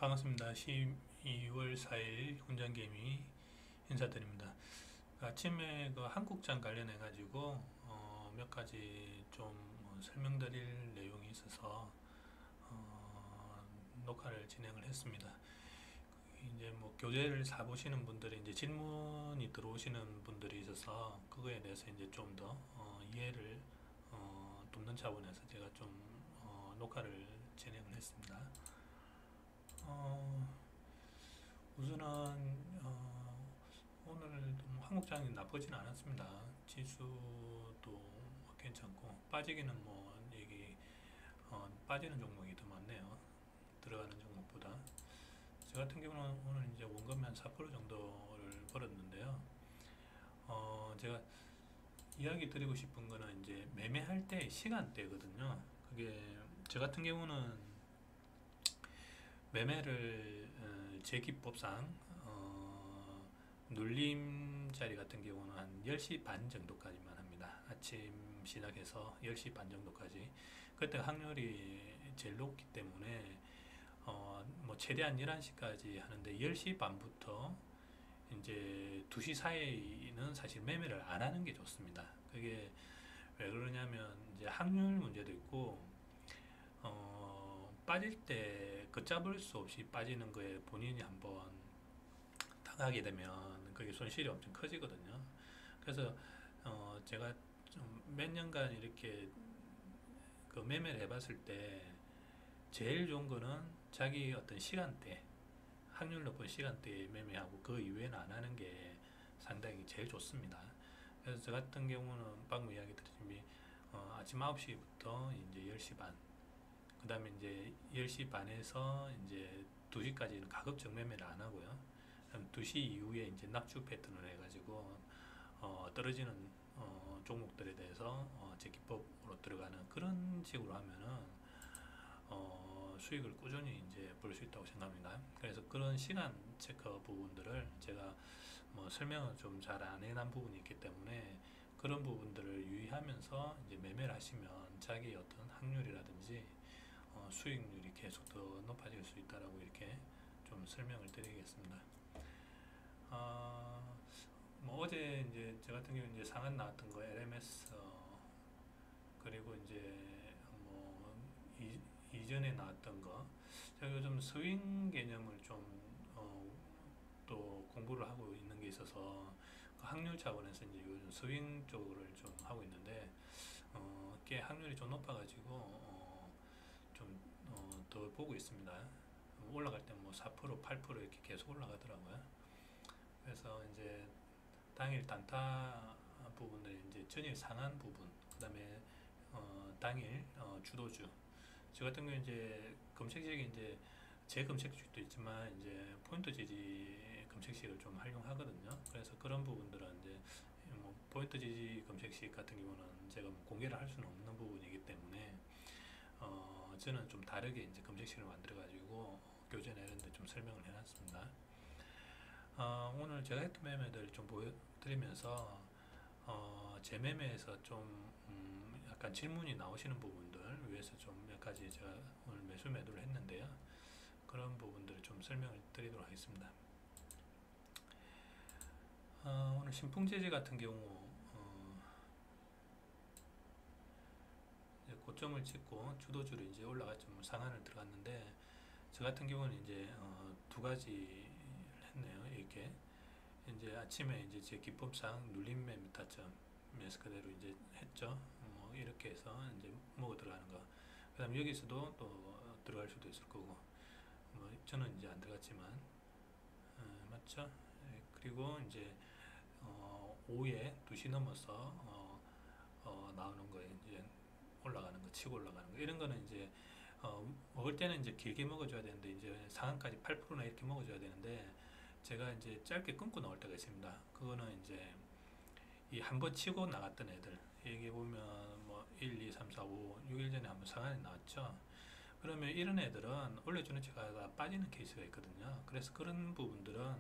반갑습니다. 12월 4일 훈장개미 인사드립니다. 아침에 그 한국장 관련해 가지고 몇 가지 좀 설명드릴 내용이 있어서 녹화를 진행을 했습니다. 이제 뭐 교재를 사 보시는 분들이 이제 질문이 들어오시는 분들이 있어서 그거에 대해서 이제 좀 더 이해를 돕는 차원에서 제가 좀 녹화를 진행을 했습니다. 어, 우선은 오늘도 뭐 한국장이 나쁘진 않았습니다. 지수도 괜찮고 빠지기는 뭐 여기 빠지는 종목이 더 많네요. 들어가는 종목보다. 저 같은 경우는 오늘 이제 원금이 한 4% 정도를 벌었는데요. 제가 이야기 드리고 싶은 거는 이제 매매할 때 시간대거든요. 그게 저 같은 경우는 매매를 제 기법상 눌림자리 같은 경우는 한 10시 반 정도까지만 합니다. 아침 시작해서 10시 반 정도까지. 그때 확률이 제일 높기 때문에 뭐 최대한 11시까지 하는데 10시 반부터 이제 2시 사이는 사실 매매를 안 하는 게 좋습니다. 그게 왜 그러냐면 이제 확률 문제도 있고 빠질 때 걷잡을 수 없이 빠지는 거에 본인이 한번 당하게 되면 그게 손실이 엄청 커지거든요. 그래서 제가 좀 몇 년간 이렇게 그 매매를 해봤을 때 제일 좋은 거는 자기 어떤 시간대, 확률 높은 시간대에 매매하고 그 이외에는 안 하는 게 상당히 제일 좋습니다. 그래서 저 같은 경우는 방금 이야기 드렸지만 아침 9시부터 이제 10시 반, 그 다음에 이제 10시 반에서 이제 2시까지는 가급적 매매를 안 하고요. 2시 이후에 이제 낙주 패턴을 해가지고 떨어지는 종목들에 대해서 제 기법으로 들어가는 그런 식으로 하면은 수익을 꾸준히 이제 볼 수 있다고 생각합니다. 그래서 그런 시간 체크 부분들을 제가 뭐 설명을 좀 잘 안 해놓은 부분이 있기 때문에 그런 부분들을 유의하면서 이제 매매를 하시면 자기의 어떤 확률이라든지 수익률이 계속 더 높아질 수 있다라고 이렇게 좀 설명을 드리겠습니다. 어, 뭐 어제 이제 저 같은 경우 이제 상한 나왔던 거 LMS 그리고 이제 뭐 이전에 나왔던 거 제가 요즘 스윙 개념을 좀 또 공부를 하고 있는 게 있어서 그 확률 차원에서 이제 요즘 스윙 쪽을 좀 하고 있는데 꽤 확률이 좀 높아가지고 좀 더 보고 있습니다. 올라갈 때 뭐 4%, 8% 이렇게 계속 올라가더라고요. 그래서 이제 당일 단타 부분을 이제 전일 상한 부분, 그 다음에 당일 주도주. 저 같은 경우 이제 검색식이 이제 제 검색식도 있지만 이제 포인트 지지 검색식을 좀 활용하거든요. 그래서 그런 부분들은 이제 뭐 포인트 지지 검색식 같은 경우는 제가 뭐 공개를 할 수는 없는 부분이기 때문에 저는 좀 다르게 이제 검색식을 만들어 가지고 교재 내는데 좀 설명을 해놨습니다. 오늘 제가 했던 매매들 좀 보여드리면서 재매매에서 좀 약간 질문이 나오시는 부분들 위해서 좀 몇 가지 제가 오늘 매수 매도를 했는데요. 그런 부분들을 좀 설명을 드리도록 하겠습니다. 오늘 신풍제재 같은 경우 이제 고점을 찍고 주도주로 이제 올라갔죠. 상한을 들어갔는데 저 같은 경우는 이제 두 가지를 했네요. 이렇게 이제 아침에 이제 제 기법상 눌림매 메타점에서 그대로 이제 했죠. 뭐 이렇게 해서 이제 먹어 들어가는 거. 그다음 여기서도 또 들어갈 수도 있을 거고. 뭐 저는 이제 안 들어갔지만 맞죠? 그리고 이제 오후에 2시 넘어서 나오는 거에 이제 올라가는 거, 치고 올라가는 거 이런 거는 이제 먹을 때는 이제 길게 먹어줘야 되는데 이제 상한까지 8%나 이렇게 먹어줘야 되는데 제가 이제 짧게 끊고 나올 때가 있습니다. 그거는 이제 이 한 번 치고 나갔던 애들 여기 보면 뭐 1, 2, 3, 4, 5, 6일 전에 한번 상한이 나왔죠. 그러면 이런 애들은 올려주는 체가가 빠지는 케이스가 있거든요. 그래서 그런 부분들은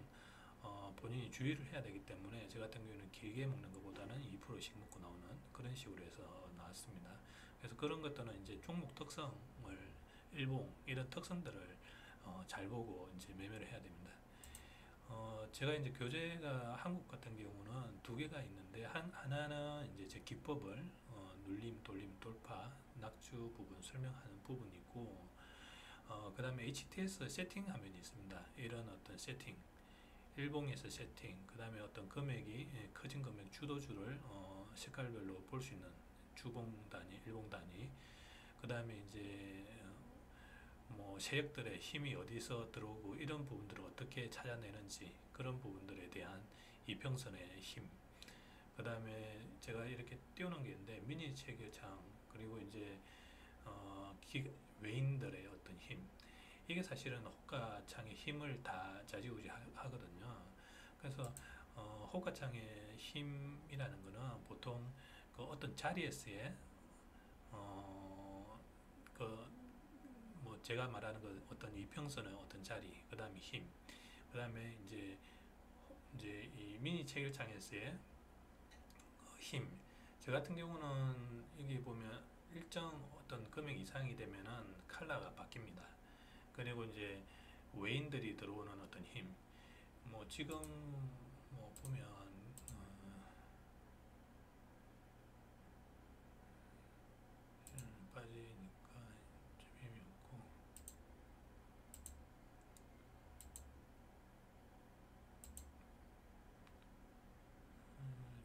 본인이 주의를 해야 되기 때문에 저 같은 경우는 길게 먹는 것보다는 2%씩 먹고 나오는 그런 식으로 해서 나왔습니다. 그래서 그런 것들은 이제 종목 특성을 일봉 이런 특성들을 잘 보고 이제 매매를 해야 됩니다. 제가 이제 교재가 한국 같은 경우는 두 개가 있는데 하나는 이제 제 기법을 눌림, 돌림, 돌파, 낙주 부분 설명하는 부분이 있고 그 다음에 HTS 세팅 화면이 있습니다. 이런 어떤 세팅, 일봉에서 세팅, 그 다음에 어떤 금액이 커진 금액 주도주를 색깔별로 볼 수 있는 주봉 단위, 일봉 단위, 그 다음에 이제 뭐 세력들의 힘이 어디서 들어오고 이런 부분들을 어떻게 찾아내는지 그런 부분들에 대한 이평선의 힘, 그 다음에 제가 이렇게 띄워놓은 게 있는데 미니 체결창, 그리고 이제 외인들의 어떤 힘, 이게 사실은 호가창의 힘을 다 좌지우지하거든요. 그래서 호가창의 힘이라는 거는 보통 그 어떤 자리에서의 그 뭐 제가 말하는 그 어떤 이평선의 어떤 자리, 그 다음에 힘, 그 다음에 이제 이 미니 체결창에서의 힘. 저 같은 경우는 여기 보면 일정 어떤 금액 이상이 되면은 컬러가 바뀝니다. 그리고 이제 외인들이 들어오는 어떤 힘. 뭐 지금 뭐 보면 빠지니까 좀 힘이 없고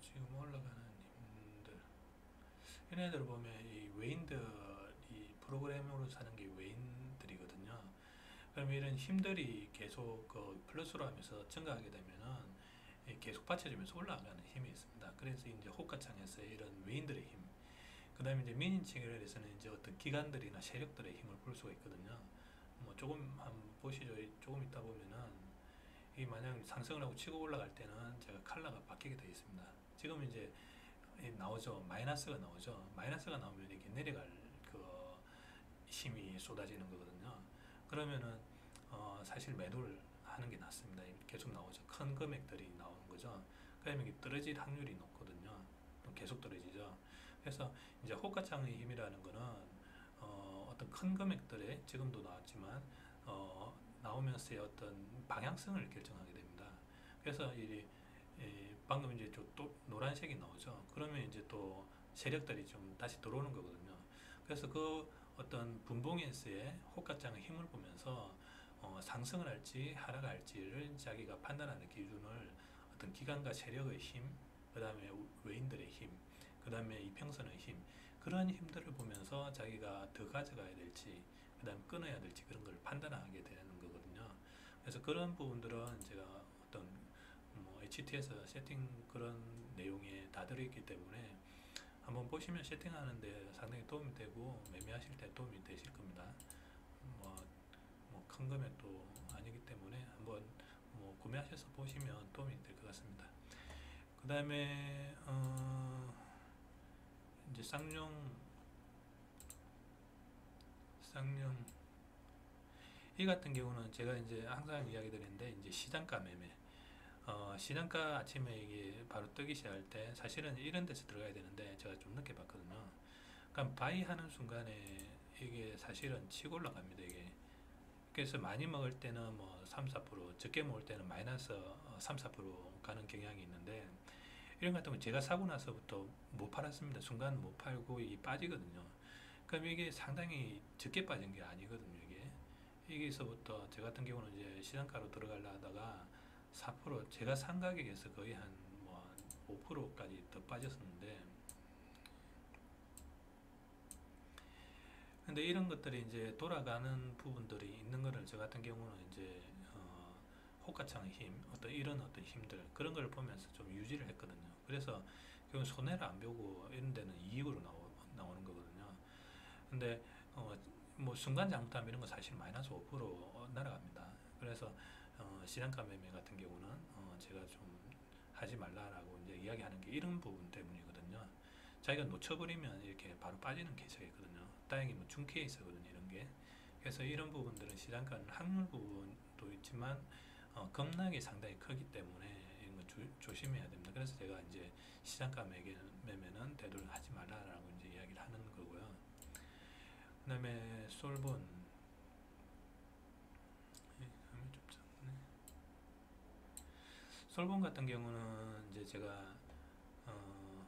지금 올라가는 힘들. 얘네들 보면 이 외인들이 프로그램으로 사는 게 외인들이거든요. 그럼 이런 힘들이 계속 그 플러스로 하면서 증가하게 되면은 계속 받쳐주면서 올라가는 힘이 있습니다. 그래서 이제 호가창에서 이런 외인들의 힘, 그 다음에 이제 민인 체결에서는 이제 어떤 기관들이나 세력들의 힘을 볼 수가 있거든요. 뭐 조금 한번 보시죠. 조금 있다 보면은 이 만약 상승을 하고 치고 올라갈 때는 제가 컬러가 바뀌게 되어 있습니다. 지금 이제 나오죠. 마이너스가 나오죠. 마이너스가 나오면 이렇게 내려갈 그 힘이 쏟아지는 거거든요. 그러면은 사실 매도를 하는 게 낫습니다. 계속 나오죠. 큰 금액들이 나오는 거죠. 그러면 떨어질 확률이 높거든요. 계속 떨어지죠. 그래서 이제 호가창의 힘이라는 거는 어떤 큰 금액들에 지금도 나왔지만 나오면서의 어떤 방향성을 결정하게 됩니다. 그래서 방금 이제 또 노란색이 나오죠. 그러면 이제 또 세력들이 좀 다시 들어오는 거거든요. 그래서 그 어떤 분봉에서의 호가창의 힘을 보면서 상승을 할지 하락을 할지를 자기가 판단하는 기준을 어떤 기관과 세력의 힘, 그 다음에 외인들의 힘, 그 다음에 이평선의 힘, 그런 힘들을 보면서 자기가 더 가져가야 될지, 그 다음 끊어야 될지 그런 걸 판단하게 되는 거거든요. 그래서 그런 부분들은 제가 어떤 뭐 HT에서 세팅 그런 내용에 다 들어있기 때문에 한번 보시면 세팅하는데 상당히 도움이 되고 매매하실 때 도움이 되실 겁니다. 큰 금액도 아니기 때문에 한번 뭐 구매하셔서 보시면 도움이 될 것 같습니다. 그 다음에 이제 쌍용 이 같은 경우는 제가 이제 항상 이야기 드리는데 이제 시장가 매매. 시장가 아침에 이게 바로 뜨기 시작할 때 사실은 이런 데서 들어가야 되는데 제가 좀 늦게 봤거든요. 그럼 바이 하는 순간에 이게 사실은 치고 올라갑니다. 이게. 그래서 많이 먹을 때는 뭐 3, 4%, 적게 먹을 때는 마이너스 3, 4% 가는 경향이 있는데 이런 것 같은 경우 제가 사고 나서부터 못 팔았습니다. 순간 못 팔고 이 빠지거든요. 그럼 이게 상당히 적게 빠진 게 아니거든요. 여기서부터 저 같은 경우는 이제 시장가로 들어가려 하다가 4% 제가 산 가격에서 거의 한 뭐 5%까지 더 빠졌었는데 근데 이런 것들이 이제 돌아가는 부분들이 있는 거를 저 같은 경우는 이제 호가창의 힘, 어떤 이런 어떤 힘들 그런 걸 보면서 좀 유지를 했거든요. 그래서 결국 손해를 안 보고 이런 데는 이익으로 나오는 거거든요. 근데 뭐 순간 잘못하면 이런 거 사실 마이너스 5% 날아갑니다. 그래서 시장가 매매 같은 경우는 제가 좀 하지 말라라고 이제 이야기하는 게 이런 부분 때문이거든요. 자기가 놓쳐버리면 이렇게 바로 빠지는 케이스가 있거든요. 다행히 뭐 중 케이스거든요, 이런 게. 그래서 이런 부분들은 시장가는 확률 부분도 있지만 급락이 상당히 크기 때문에 이런 거 조심해야 됩니다. 그래서 제가 이제 시장가 매매는 되도록 하지 말라라고 이제 이야기를 하는 거고요. 그 다음에 솔본 솔본 같은 경우는 이제 제가 어,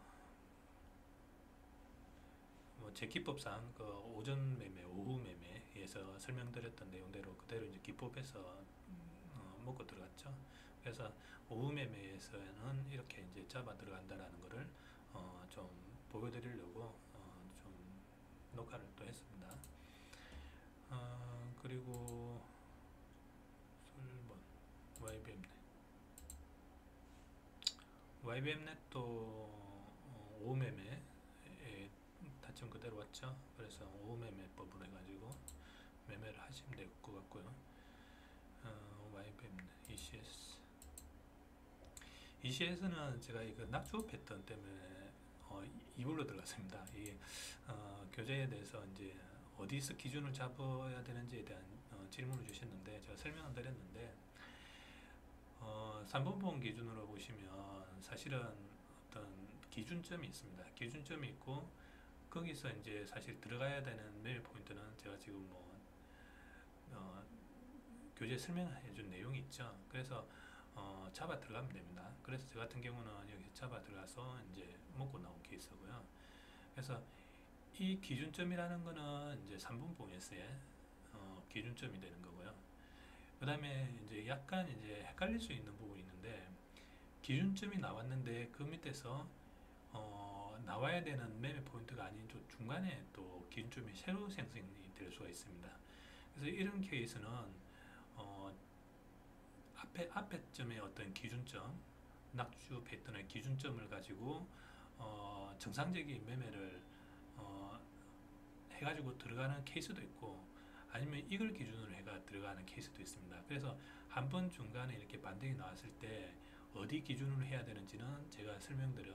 뭐 제 기법상 그 오전 매매, 오후 매매에서 설명드렸던 내용대로 그대로 이제 기법에서 먹고 들어갔죠. 그래서 오후 매매에서는 이렇게 이제 잡아 들어간다라는 거를 좀 보여드리려고 좀 녹화를 또 했습니다. 그리고 솔본, YBM넷, YBM넷도 오후 매매에 타점 그대로 왔죠. 그래서 오후 매매법으로 해가지고 매매를 하시면 될 것 같고요. YBM넷, ECS는 제가 이거 낙조 패턴 때문에 2불로 들어갔습니다. 이 교재에 대해서 이제 어디서 기준을 잡아야 되는지에 대한 질문을 주셨는데 제가 설명을 드렸는데 3분봉 기준으로 보시면 사실은 어떤 기준점이 있습니다. 기준점이 있고 거기서 이제 사실 들어가야 되는 매매 포인트는 제가 지금 뭐 교재 설명해 준 내용이 있죠. 그래서 잡아 들어가면 됩니다. 그래서 저 같은 경우는 여기서 잡아 들어가서 이제 먹고 나온 케이스고요. 그래서 이 기준점이라는 거는 이제 3분봉에서의 기준점이 되는 거고요. 그 다음에 이제 약간 이제 헷갈릴 수 있는 부분이 있는데 기준점이 나왔는데 그 밑에서 나와야 되는 매매 포인트가 아닌 좀 중간에 또 기준점이 새로 생성이 될 수가 있습니다. 그래서 이런 케이스는 앞에 점의 어떤 기준점, 낙주 패턴의 기준점을 가지고 정상적인 매매를 해가지고 들어가는 케이스도 있고 아니면 이걸 기준으로 해가 들어가는 케이스도 있습니다. 그래서 한 번 중간에 이렇게 반등이 나왔을 때 어디 기준으로 해야 되는지는 제가 설명드린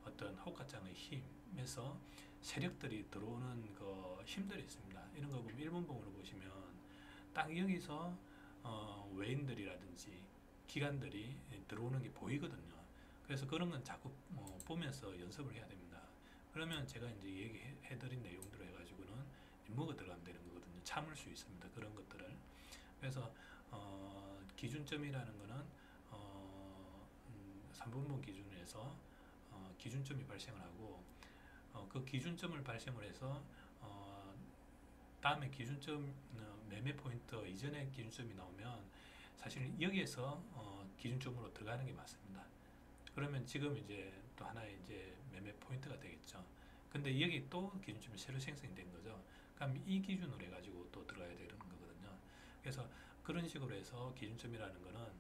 어떤 호가장의 힘에서 세력들이 들어오는 그 힘들이 있습니다. 이런 거 보면 일본봉으로 보시면 딱 여기서 외인들이라든지 기관들이 들어오는 게 보이거든요. 그래서 그런 건 자꾸 보면서 연습을 해야 됩니다. 그러면 제가 이제 얘기해드린 내용들을 해가지고는 먹어 들어가면 되는 거거든요. 참을 수 있습니다. 그런 것들을. 그래서 기준점이라는 거는 3분봉 기준에서 기준점이 발생을 하고 그 기준점을 발생을 해서 다음에 기준점 매매 포인트 이전에 기준점이 나오면 사실 여기에서 기준점으로 들어가는 게 맞습니다. 그러면 지금 이제 또 하나의 이제 매매 포인트가 되겠죠. 근데 여기 또 기준점이 새로 생성이 된 거죠. 그럼 이 기준으로 해가지고 또 들어가야 되는 거거든요. 그래서 그런 식으로 해서 기준점이라는 거는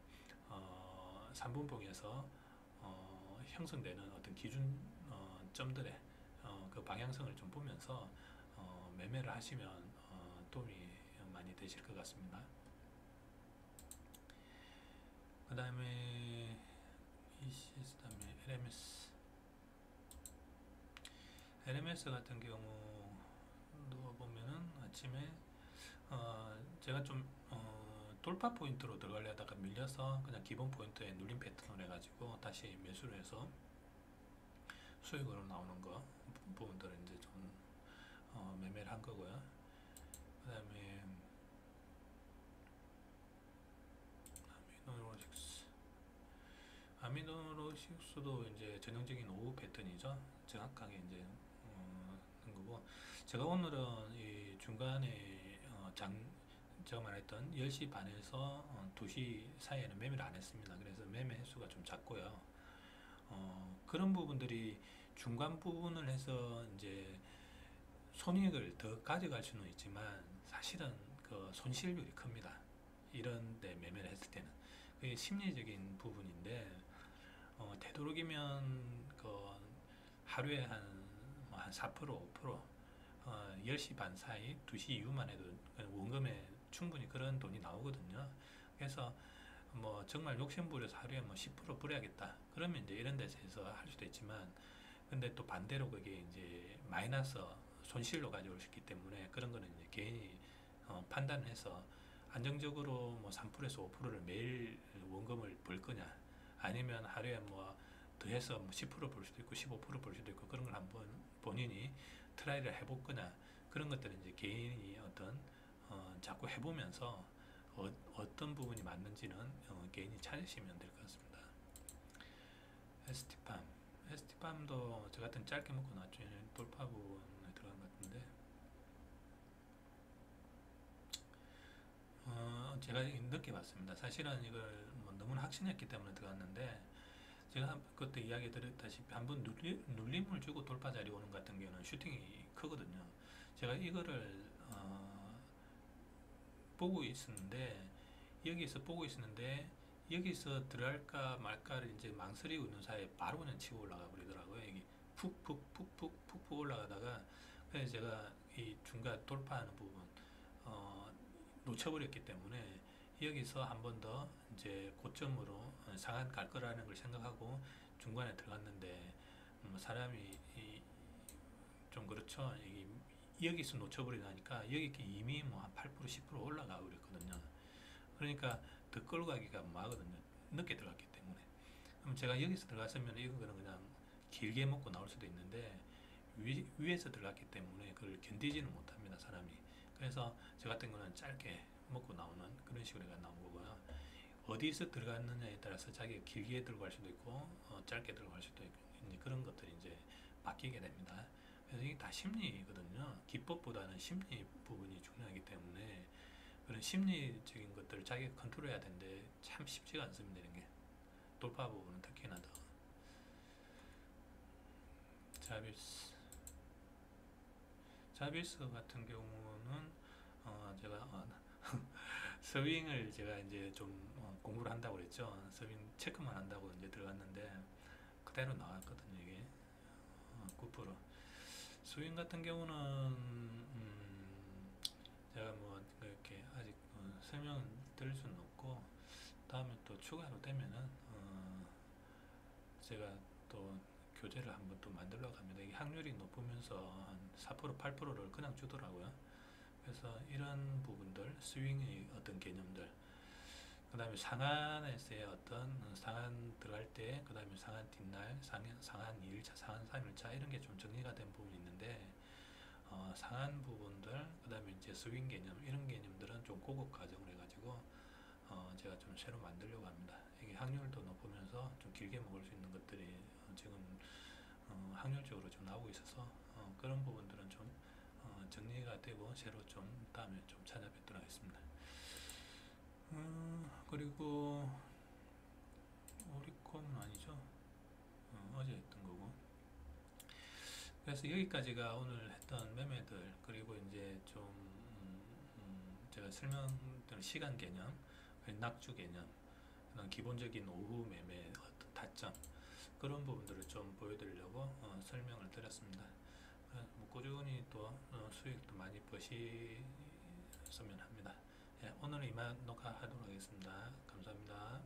3분봉에서 형성되는 어떤 기준점들의 그 방향성을 좀 보면서 매매를 하시면 도움이 많이 되실 것 같습니다. 그 다음에 ECS 다음에 LMS 같은 경우 보면은 아침에 제가 좀 돌파 포인트로 들어가려다가 밀려서 그냥 기본 포인트에 눌림 패턴을 해가지고 다시 매수를 해서 수익으로 나오는 거 부분들을 이제 좀 매매를 한 거고요. 그 다음에 아미노로식스도 이제 전형적인 오후 패턴이죠. 정확하게 이제 한 거고 제가 오늘은 이 중간에 제가 말했던 10시 반에서 2시 사이에는 매매를 안 했습니다. 그래서 매매 횟수가 좀 작고요. 그런 부분들이 중간 부분을 해서 이제 손익을 더 가져갈 수는 있지만 사실은 그 손실률이 큽니다. 이런 데 매매를 했을 때는 그게 심리적인 부분인데 되도록이면 그 하루에 한 4%, 5% 10시 반 사이, 2시 이후만 해도 원금에 충분히 그런 돈이 나오거든요. 그래서 뭐 정말 욕심부려서 하루에 뭐 10% 뿌려야겠다. 그러면 이제 이런 데서 해서 할 수도 있지만 근데 또 반대로 그게 이제 마이너스 손실로 가져올 수 있기 때문에 그런 거는 이제 개인이 판단을 해서 안정적으로 뭐 3%에서 5%를 매일 원금을 벌 거냐 아니면 하루에 뭐 더해서 뭐 10%벌 수도 있고 15%벌 수도 있고 그런 걸 한번 본인이 트라이를 해볼 거냐 그런 것들은 이제 개인이 어떤 자꾸 해보면서 어떤 부분이 맞는지는 개인이 찾으시면 될 것 같습니다. ST팜. ST팜도 저 같은 짧게 먹고 나왔죠. 돌파 부분에 들어간 것 같은데, 제가 늦게 봤습니다. 사실은 이걸 뭐 너무나 확신했기 때문에 들어갔는데, 제가 그때 이야기 드렸다시피 한번 눌림을 주고 돌파 자리 오는 것 같은 경우는 슈팅이 크거든요. 제가 이거를 보고 있었는데, 여기서 보고 있었는데, 여기서 들어갈까 말까를 이제 망설이고 있는 사이에 바로 그냥 치고 올라가 버리더라고요. 이게 푹푹 올라가다가, 그래서 제가 이 중간 돌파하는 부분 어, 놓쳐버렸기 때문에 여기서 한 번 더 이제 고점으로 상한 갈 거라는 걸 생각하고 중간에 들어갔는데, 사람이 좀 그렇죠. 여기서 놓쳐버리니까 여기 이미 뭐 한 8% 10% 올라가 버렸거든요. 그러니까 더 끌고 가기가 뭐하거든요. 늦게 들어갔기 때문에. 그럼 제가 여기서 들어갔으면 이거는 그냥 길게 먹고 나올 수도 있는데, 위에서 들어갔기 때문에 그걸 견디지는 못합니다, 사람이. 그래서 저 같은 거는 짧게 먹고 나오는 그런 식으로 나온 거고요. 어디서 들어갔느냐에 따라서 자기가 길게 들어갈 수도 있고, 짧게 들어갈 수도 있고, 이제 그런 것들이 이제 바뀌게 됩니다. 그래서 이게 다 심리거든요. 기법보다는 심리 부분이 중요하기 때문에 그런 심리적인 것들을 자기가 컨트롤해야 되는데 참 쉽지가 않습니다. 이런 게 돌파 부분은 특히나 더. 자빌스 자빌스 같은 경우는 제가 스윙을 제가 이제 좀 공부를 한다고 그랬죠. 스윙 체크만 한다고 이제 들어갔는데 그대로 나왔거든요. 이게 9%. 스윙 같은 경우는 제가 뭐 이렇게 아직 설명을 드릴 수는 없고, 다음에 또 추가로 되면은 제가 또 교재를 한번 또 만들려고 합니다. 이게 확률이 높으면서 한 4%, 8%를 그냥 주더라고요. 그래서 이런 부분들, 스윙의 어떤 개념들, 그 다음에 상한에서의 어떤 상한 들어갈 때, 그 다음에 상한 뒷날, 상한 2일차, 상한 3일차 이런 게 좀 정리가 된 부분이 있는데, 상한 부분들, 그 다음에 이제 스윙 개념, 이런 개념들은 좀 고급 과정을 해가지고 제가 좀 새로 만들려고 합니다. 이게 확률도 높으면서 좀 길게 먹을 수 있는 것들이 지금 확률적으로 좀 나오고 있어서 그런 부분들은 좀 정리가 되고 새로 좀 다음에 좀 찾아뵙도록 하겠습니다. 그리고 오리콤은 아니죠. 어제 했던 거고. 그래서 여기까지가 오늘 했던 매매들, 그리고 이제 좀 제가 설명드린 시간 개념, 낙주 개념, 기본적인 오후 매매 어떤 타점, 그런 부분들을 좀 보여드리려고 설명을 드렸습니다. 뭐 꾸준히 또 수익도 많이 버시면 합니다. 예, 오늘 이만 녹화하도록 하겠습니다. 감사합니다.